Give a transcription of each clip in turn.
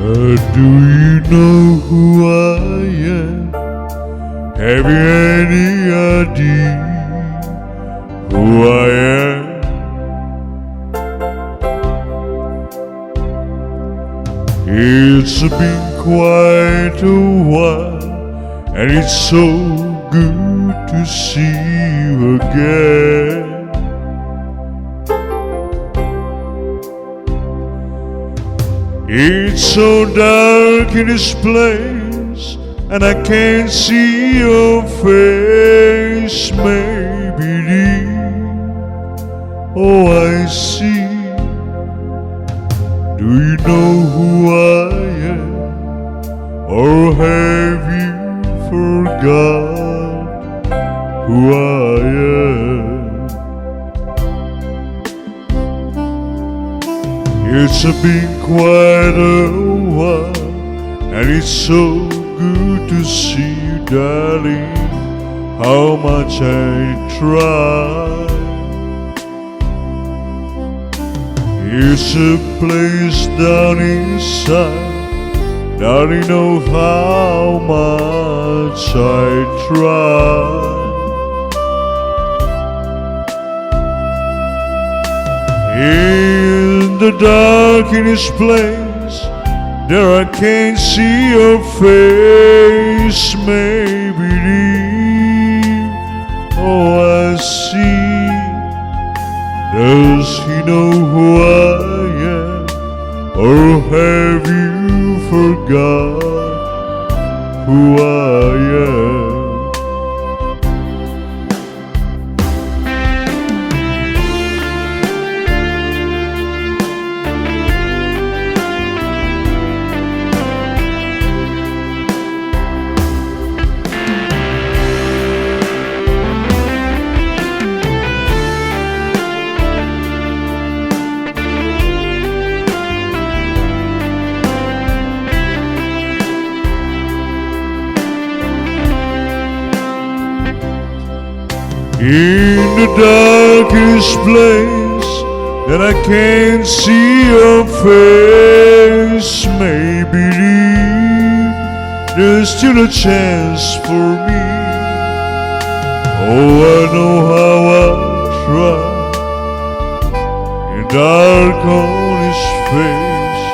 Do you know who I am? Have you any idea who I am? It's been quite a while, and it's so good to see you again. It's so dark in this place, and I can't see your face. Maybe oh, I see. Do you know who I am, or have you forgot who I am? It's been quite a while, and it's so good to see you, darling. How much I try. It's a place down inside, darling, know how much I try. In the darkest place, there I can't see your face. Maybe oh, I see. Does he know who I am, or have you forgot who I am? In the darkest place, that I can't see your face. Maybe there's still a chance for me. Oh, I know how I try. In dark on his face,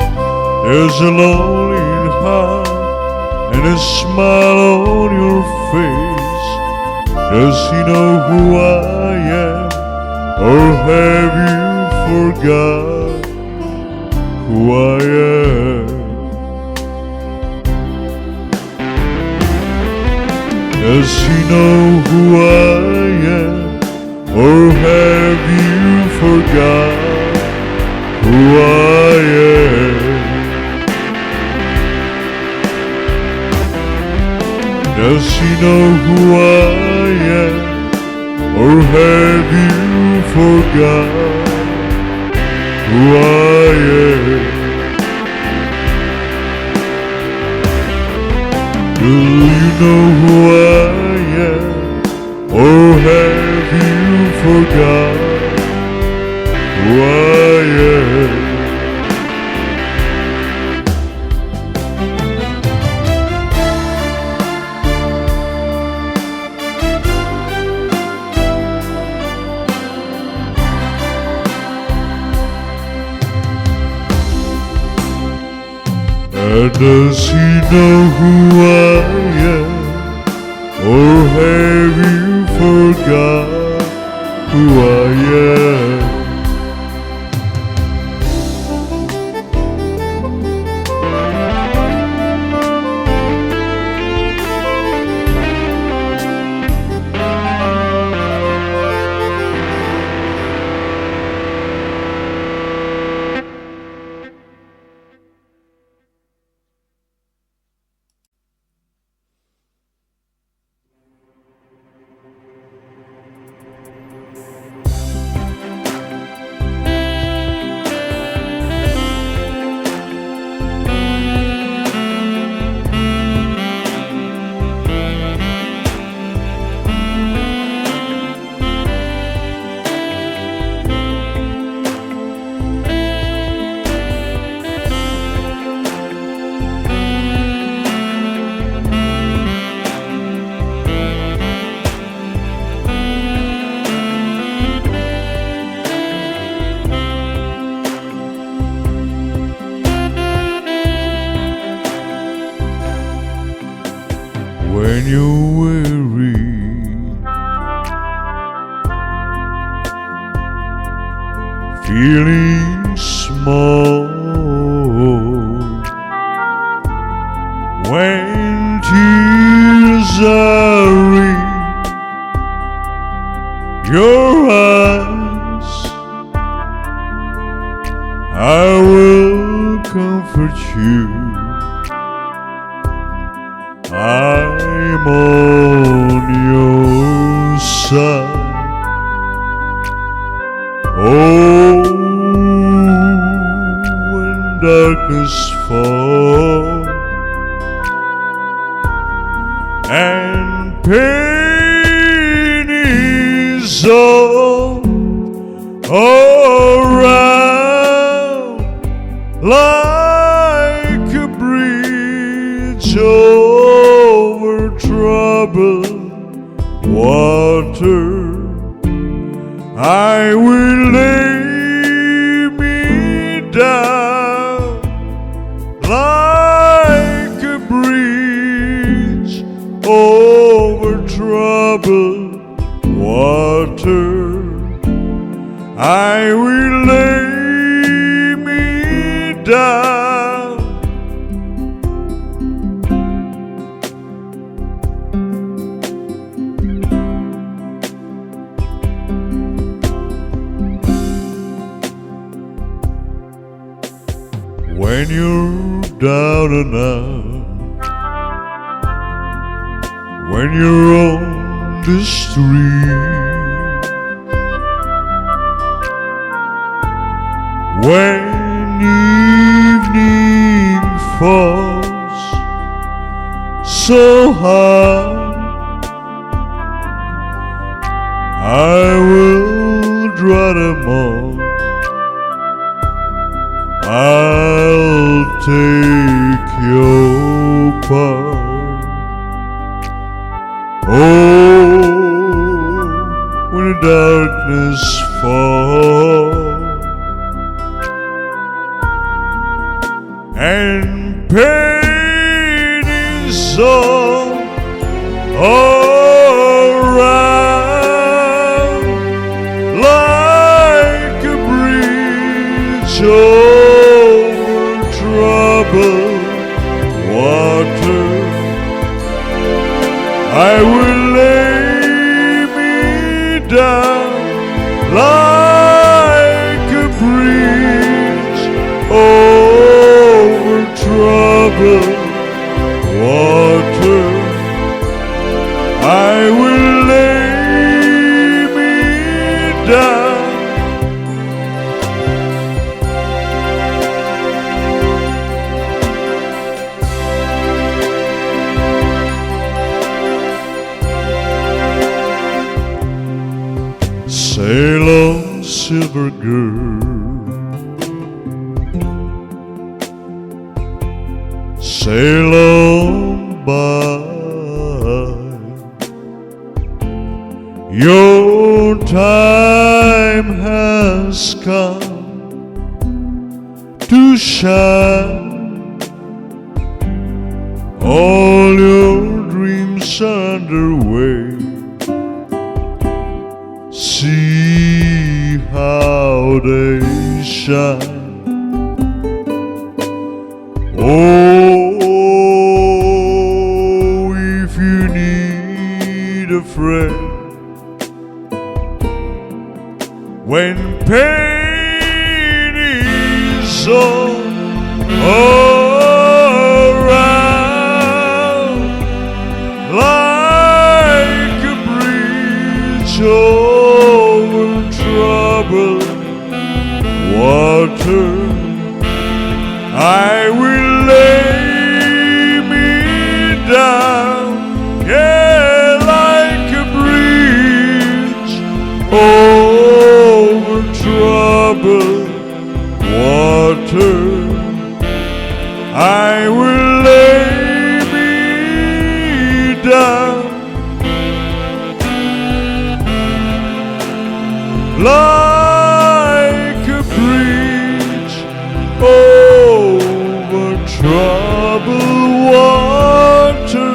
there's a lonely heart and a smile on your face. Does he know who I am, or have you forgot who I am? Does he know who I am, or have you forgot who I am? Does he know who I am, or have you forgot who I am? Do you know who I am, or have you forgot who I am? Does he know who I am, or have you forgot who I am? when you're weary, feeling small, when tears are in your eyes, I will comfort you. I'm on your side. Oh, when darkness falls and pain is all around, like a bridge over troubled water, I will lay me down like a bridge over troubled water. I will lay me down. When you're down and out, when you're on the street, when evening falls so high, I will draw them all. I'll take your part. Oh, when the darkness falls and pain is all around, like a bridge over troubled water, I will lay me down like a bridge over troubled water. I will lay me down. Sail on, silver girl, sail on by. Your time has come to shine. All your dreams are underway. See how they shine. Oh, if you need a friend when pain is all around, like a bridge over troubled water, I will lay me down, yeah, like a bridge over troubled water. I will lay me down like a bridge over troubled water.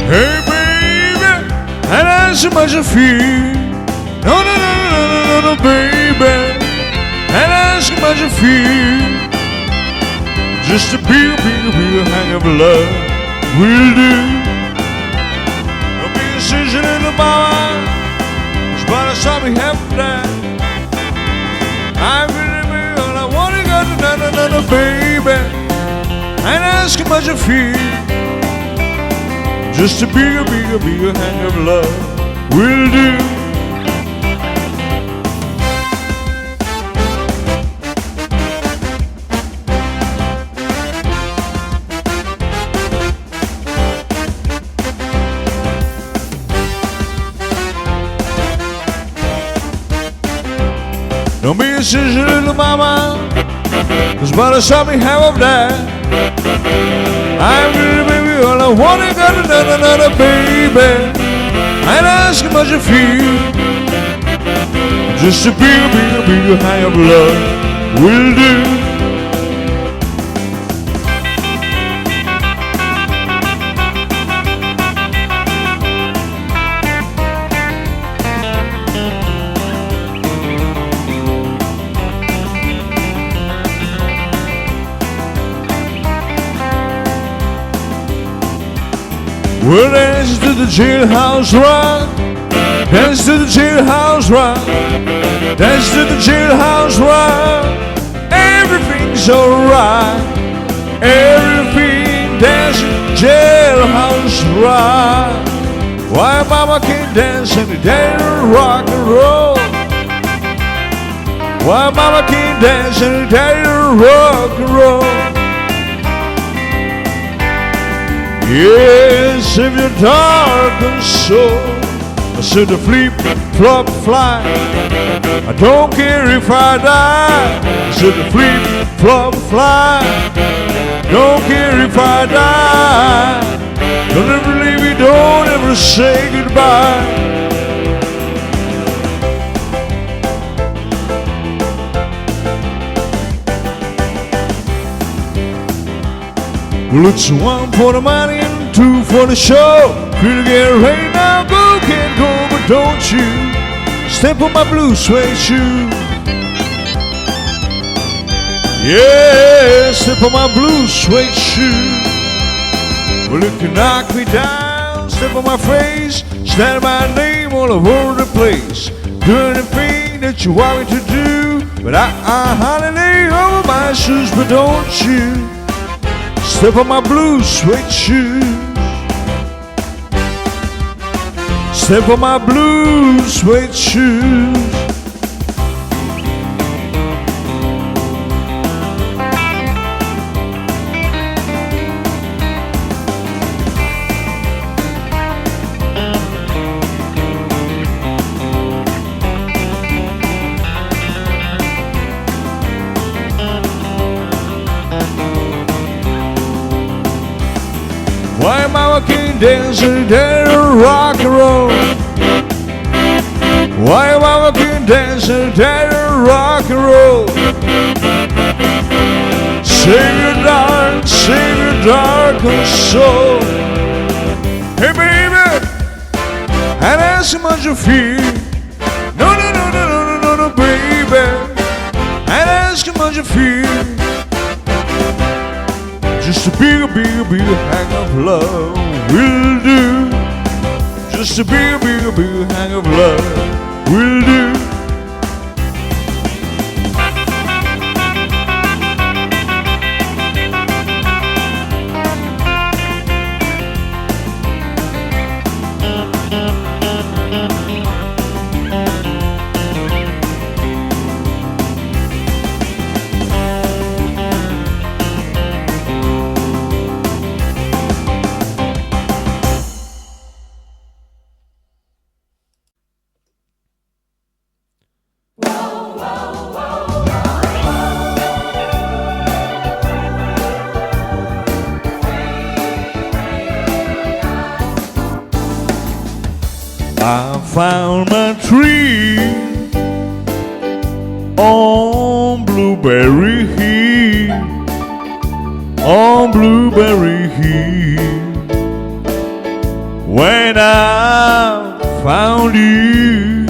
Hey baby, and that's how much I feel. No, no, no, no, no, no, no, baby, and that's how much I feel. Just a big, big, big hang of love will do. Don't be a decision in the mama, it's by the time we have that. I really mean all I want to go to another baby, and ask how much I feel. Just a bigger, bigger, bigger hang of love will do. Don't be a sister, little mama, 'cause by the time we have of that, I'm really baby, all I want is another baby, and ask how much I feel. Just a bigger, bigger, bigger high of love will do. We'll dance to the jailhouse rock, dance to the jailhouse rock, dance to the jailhouse rock. Everything's alright, everything dance jailhouse rock. Why mama can't dance any day to rock and roll? Why mama can't dance any day to rock and roll? Yes, if you're dark and soul, I said the flip flop fly. I don't care if I die. I said the flip flop fly. Don't care if I die. Don't ever leave me, don't ever say goodbye. Well, it's one for the money and two for the show. Feel get right now, go, can't go, but don't you step on my blue suede shoe. Yeah, step on my blue suede shoe. Well, if you knock me down, step on my face, stand my name all over the place. Do anything that you want me to do, but I holiday over my shoes, but don't you step on my blue suede shoes. Step on my blue suede shoes. Why mama can't dance and dance rock and roll? Why mama can't dance and dance rock and roll? Save your dark soul. Hey baby, and ask how much you feel. No, no, no, no, no, no, no, no, baby, and ask how much you feel. Just a bigger, bigger, bigger hang of love will do. Just a bigger, bigger, bigger hang of love will do. I found my tree on Blueberry Hill, on Blueberry Hill. when I found you,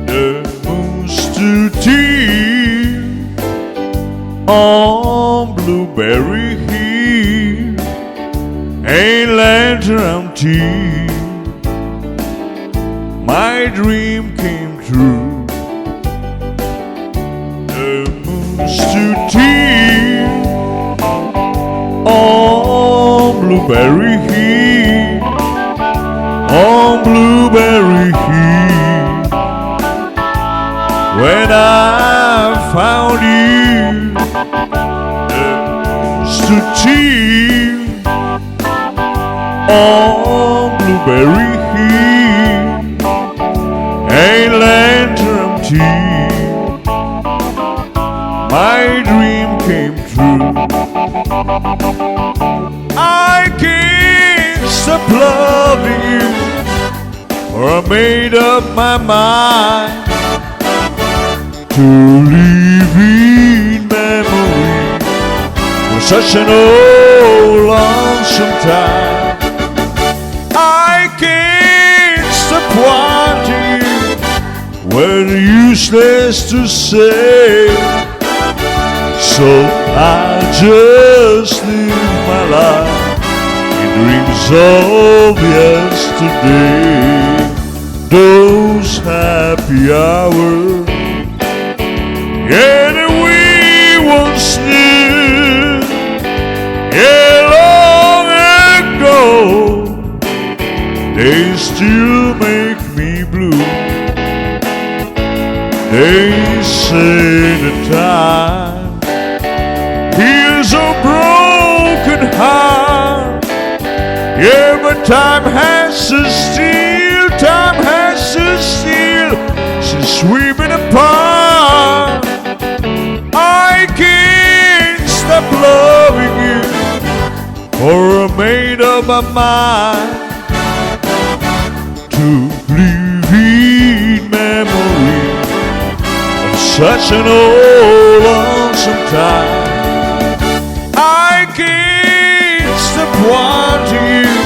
the moon stood still on Blueberry Hill, a lantern tea. My dream came true. The moon stood still on Blueberry Hill, on Blueberry Hill, when I found you. The moon stood still on Blueberry Hill, a lantern tea. My dream came true. I can't stop loving you, for I made up my mind to live in memory for such an old lonesome time. I can't stop wanting you when useless to say, so I just live my life in dreams of yesterday. Those happy hours, yeah, that we once knew, yeah, long ago, they still make me blue. They say the time heals a broken heart, yeah, but time has to steal, time has to steal, since we've been apart. I can't stop loving you, for I made up my mind to live in memory of such an old lonesome time. I can't stop wanting you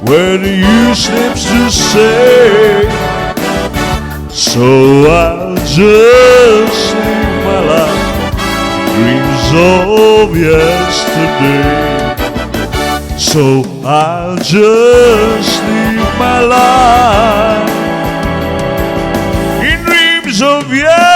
when you slips to say, so I'll just live my life dreams of yesterday. So I'll just live my life in dreams of yesterday.